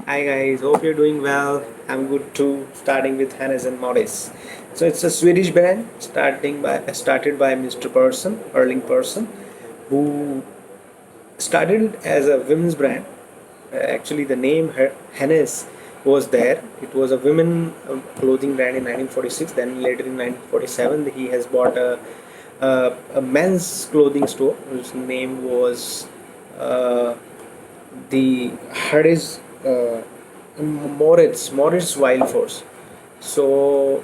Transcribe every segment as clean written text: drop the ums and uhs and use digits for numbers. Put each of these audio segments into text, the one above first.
Hi guys, hope you're doing well. I'm good too. Starting with Hannes and Morris. So it's a Swedish brand started by Mr. Persson, Erling Persson, who started as a women's brand. Actually, the name Hennes was there. It was a women clothing brand in 1946. Then later in 1947, he has bought a men's clothing store whose name was uh, the Hades Moritz Wildforce. So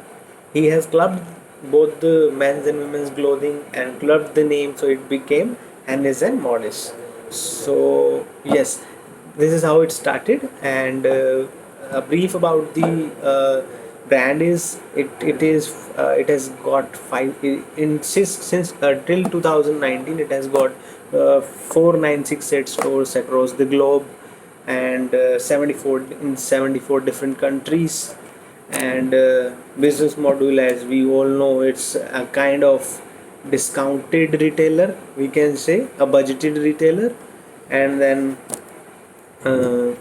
he has clubbed both the men's and women's clothing and clubbed the name, so it became Hannes and Morris. So yes, this is how it started. And a brief about the brand is it has got since till 2019 it has got 496 stores across the globe, and 74 different countries. And business model, as we all know, it's a kind of discounted retailer, we can say a budgeted retailer. And then a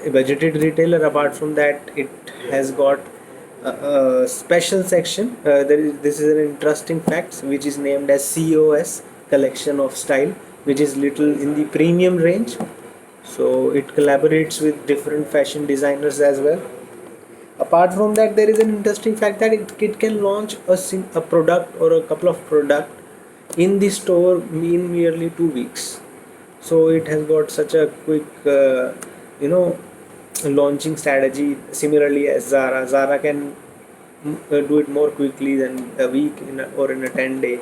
budgeted retailer. Apart from that, it has got a special section. This is an interesting fact, which is named as COS, collection of style, which is little in the premium range. So it collaborates with different fashion designers as well. Apart from that, there is an interesting fact that it can launch a product or a couple of product in the store in merely 2 weeks. So it has got such a quick you know launching strategy. Similarly, as Zara can do it more quickly than a week or in a 10-day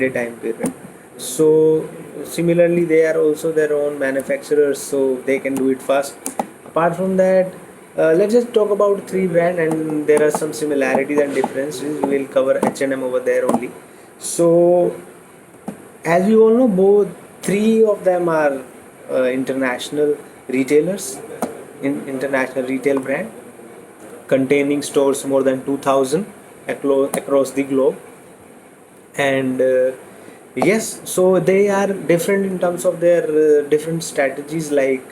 time period. So similarly, they are also their own manufacturers, so they can do it fast. Apart from that, let's just talk about three brand, and there are some similarities and differences. We will cover H&M over there only. So as we all know, both three of them are international retailers, in international retail brand containing stores more than 2000 across the globe. And yes, so they are different in terms of their different strategies, like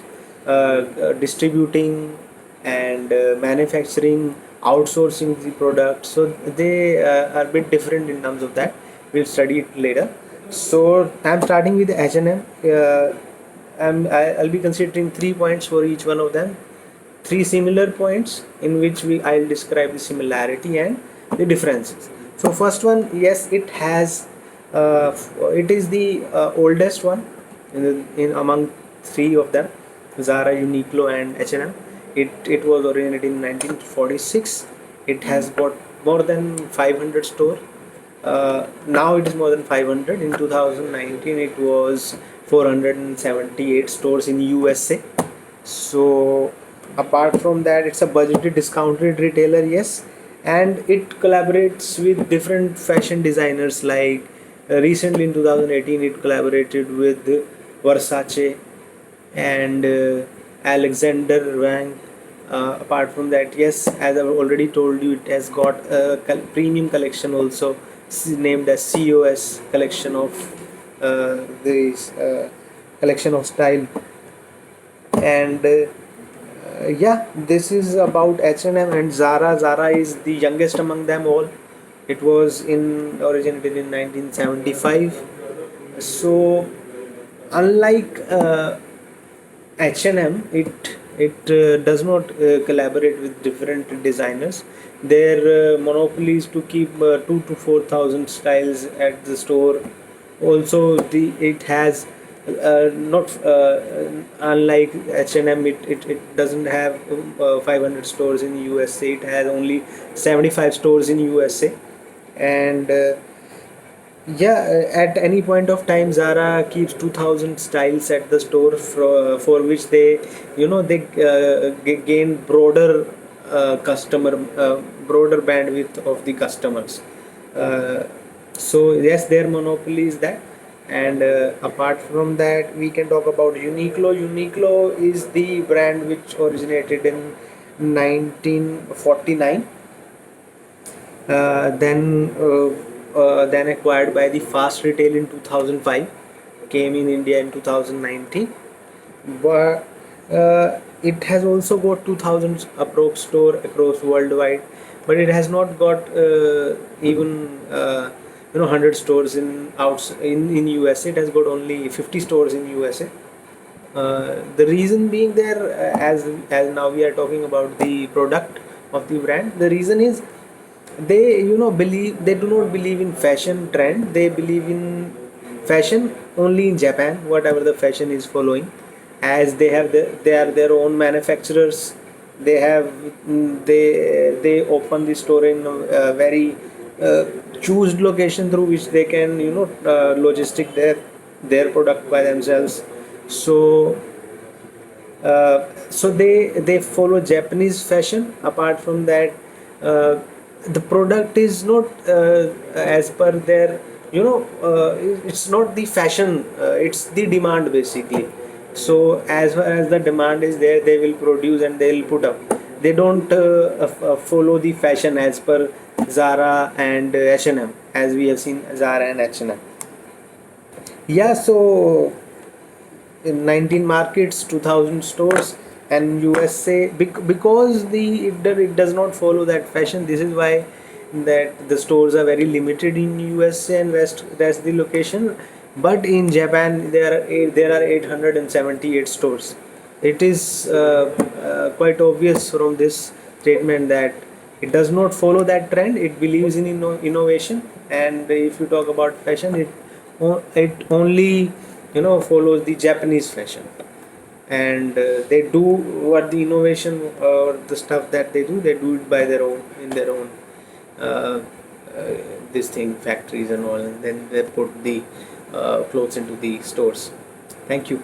distributing and manufacturing, outsourcing the product. So they are a bit different in terms of that. We'll study it later. So I'm starting with H&M. I'll be considering 3 points for each one of them. Three similar points in which I'll describe the similarity and the differences. So first one, yes, it is the oldest one in among three of them: Zara, Uniqlo, and H&M. It was originated in 1946. It has got more than 500 stores. Now it is more than 500. In 2019, it was 478 stores in USA. So apart from that, it's a budgeted discounted retailer, yes, and it collaborates with different fashion designers. Like recently in 2018, it collaborated with Versace and Alexander Wang. Apart from that, yes, as I've already told you, it has got a premium collection also, named as COS, collection of this collection of style. And yeah, this is about H&M. And Zara. Zara is the youngest among them all. It was originated in 1975. So unlike H&M, it does not collaborate with different designers. Their monopoly is to keep 2 to 4 thousand styles at the store. Also, it has not unlike H&M, it doesn't have 500 stores in USA. It has only 75 stores in USA. And yeah, at any point of time, Zara keeps 2000 styles at the store, for which they gain broader bandwidth of the customers. So yes, their monopoly is that. And apart from that, we can talk about Uniqlo. Uniqlo is the brand which originated in 1949, then acquired by the Fast Retail in 2005, came in India in 2019. But it has also got 2000 approx store across worldwide, but it has not got even 100 stores in USA. It has got only 50 stores in USA. The reason being there, as now we are talking about the product of the brand, the reason is they do not believe in fashion trend. They believe in fashion only in Japan, whatever the fashion is following, as they are their own manufacturers. They have they open the store in a very choose location through which they can logistic their product by themselves. So they follow Japanese fashion. Apart from that, uh, the product is not as per their it's not the fashion, it's the demand basically. So as far as the demand is there, they will produce and they will put up. They don't follow the fashion as per Zara and H&M, as we have seen Zara and H&M. Yeah, so in 19 markets, 2000 stores, and USA, because it does not follow that fashion. This is why that the stores are very limited in USA and West. That's the location. But in Japan, there are 878 stores. It is quite obvious from this statement that it does not follow that trend. It believes in innovation, and if you talk about fashion, it only follows the Japanese fashion, and they do what the innovation or the stuff that they do it by their own in their own uh, this thing factories and all, and then they put the clothes into the stores. Thank you.